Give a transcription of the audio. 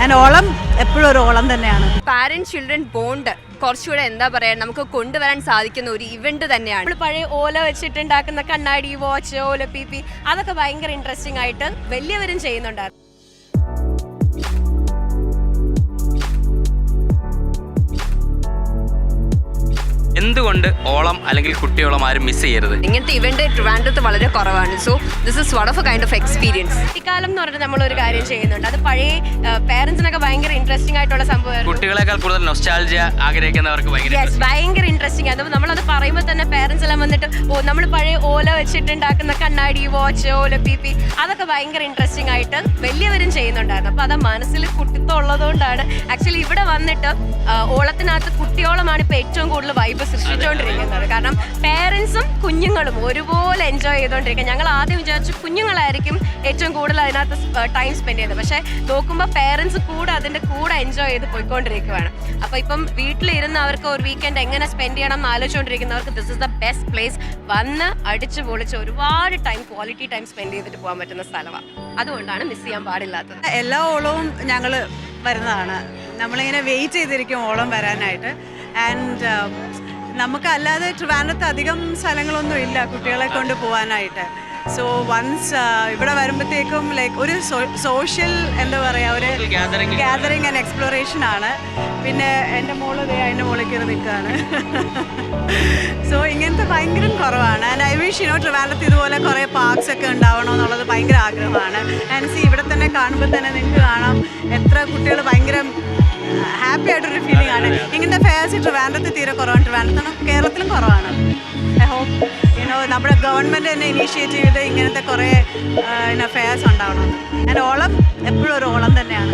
And ഓളം എപ്പോഴും ഒരു ഓളം തന്നെയാണ്. പാരന്റ് ചിൽഡ്രൻ ബോണ്ട് കുറച്ചുകൂടെ എന്താ പറയുക നമുക്ക് കൊണ്ടുവരാൻ സാധിക്കുന്ന ഒരു ഇവന്റ് തന്നെയാണ്. നമ്മൾ പഴയ ഓല വെച്ചിട്ടുണ്ടാക്കുന്ന കണ്ണാടി, വാച്ച്, ഓല പി അതൊക്കെ ഭയങ്കര ഇൻട്രസ്റ്റിംഗ് ആയിട്ട് വലിയവരും ചെയ്യുന്നുണ്ടായിരുന്നു. എന്തുകൊണ്ട് ഓളം അല്ലെങ്കിൽ കുട്ടിയോളം ആരും മിസ് ചെയ്യരുത്? ഇങ്ങനത്തെ ഇവന്റ് ട്രിവാൻഡ്രത്ത് വളരെ കുറവാണ്. So this is one of A kind of experience. കുട്ടിക്കാലം എന്ന് പറഞ്ഞിട്ട് നമ്മളൊരു കാര്യം ചെയ്യുന്നുണ്ട്. അത് പഴയ പേരൻസിനൊക്കെ ഭയങ്കര ഇൻട്രസ്റ്റിംഗ് ആയിട്ടുള്ള സംഭവമാണ്. കുട്ടികളെക്കാൾ കൂടുതൽ നൊസ്റ്റാൾജിയ ആഗ്രഹിക്കുന്നവർക്ക് ഭയങ്കര ഇൻട്രസ്റ്റിംഗ്. അത് നമ്മളത് പറയുമ്പോൾ തന്നെ പേരൻസ് എല്ലാം വന്നിട്ട് നമ്മൾ പഴയ ഓല വെച്ചിട്ടുണ്ടാക്കുന്ന കണ്ണാടി, വാച്ച്, ഓല പി അതൊക്കെ ഭയങ്കര ഇൻട്രസ്റ്റിംഗ് ആയിട്ട് വലിയവരും ചെയ്യുന്നുണ്ടായിരുന്നു. അപ്പോൾ അത് മനസ്സിൽ കുട്ടിത്തം ഉള്ളതുകൊണ്ടാണ് ആക്ച്വലി ഇവിടെ വന്നിട്ട് ഓളത്തിനകത്ത് കുട്ടിയോളമാണ് ഇപ്പോൾ ഏറ്റവും കൂടുതൽ വൈബ് സൃഷ്ടിച്ചുകൊണ്ടിരിക്കുന്നത്. കാരണം പേരൻസും കുഞ്ഞുങ്ങളും ഒരുപോലെ എൻജോയ് ചെയ്തുകൊണ്ടിരിക്കുക. ഞങ്ങൾ ആദ്യം വിചാരിച്ചു കുഞ്ഞുങ്ങളായിരിക്കും ഏറ്റവും കൂടുതൽ അതിനകത്ത് ടൈം സ്പെൻഡ് ചെയ്തത്. പക്ഷേ നോക്കുമ്പോൾ പേരൻസ് കൂടെ അതിൻ്റെ കൂടെ എൻജോയ് ചെയ്ത് പോയിക്കൊണ്ടിരിക്കുകയാണ്. അപ്പോൾ ഇപ്പം വീട്ടിലിരുന്ന് അവർക്ക് ഒരു വീക്കെൻഡ് എങ്ങനെ സ്പെൻഡ് ചെയ്യണം എന്ന് ആലോചിച്ചുകൊണ്ടിരിക്കുന്നവർക്ക് this is the best place. വന്ന് അടിച്ച് പൊളിച്ച് ഒരുപാട് ടൈം ക്വാളിറ്റി ടൈം സ്പെൻഡ് ചെയ്തിട്ട് പോകാൻ പറ്റുന്ന സ്ഥലമാണ്. അതുകൊണ്ടാണ് മിസ് ചെയ്യാൻ പാടില്ലാത്തത്. എല്ലാ ഓളവും ഞങ്ങൾ വരുന്നതാണ്. നമ്മളിങ്ങനെ വെയിറ്റ് ചെയ്തിരിക്കും ഓളം വരാനായിട്ട്. ആൻഡ് നമുക്കല്ലാതെ ട്രിവാൻഡ്രത്ത് അധികം സ്ഥലങ്ങളൊന്നും ഇല്ല കുട്ടികളെ കൊണ്ട് പോകാനായിട്ട്. സോ വൺസ് ഇവിടെ വരുമ്പോഴത്തേക്കും ലൈക്ക് ഒരു സോഷ്യൽ എന്താ പറയുക, ഒരു ഗ്യാതറിങ് ആൻഡ് എക്സ്പ്ലോറേഷൻ ആണ്. പിന്നെ എൻ്റെ അതിൻ്റെ മോളിൽ കയറി നിൽക്കുകയാണ്. സോ ഇങ്ങനത്തെ ഭയങ്കര കുറവാണ്. ആൻഡ് ഐ വിഷ് ട്രിവാൻഡ്രത്ത് ഇതുപോലെ കുറേ പാർക്സ് ഒക്കെ ഉണ്ടാവണം എന്നുള്ളത് ഭയങ്കര ആഗ്രഹമാണ്. ആൻഡ് ഇവിടെ തന്നെ കാണുമ്പോൾ തന്നെ നിങ്ങൾക്ക് കാണാം എത്ര കുട്ടികൾ ഭയങ്കര ഹാപ്പി ആയിട്ടൊരു ഫീലിംഗ് ആണ്. ഇങ്ങനത്തെ ഫെയർസ് ട്രിവാൻഡ്രത്ത് തീരെ കുറവാണ്. ട്രിവാൻഡ്രത്ത് കേരളത്തിലും കുറവാണ്. ഐ ഹോപ്പ് നമ്മുടെ ഗവൺമെൻറ് തന്നെ ഇനീഷ്യേറ്റ് ചെയ്ത് ഇങ്ങനത്തെ കുറേ ഫെയർസ് ഉണ്ടാവണം. ആൻഡ് ഓളം എപ്പോഴും ഒരു ഓളം തന്നെയാണ്.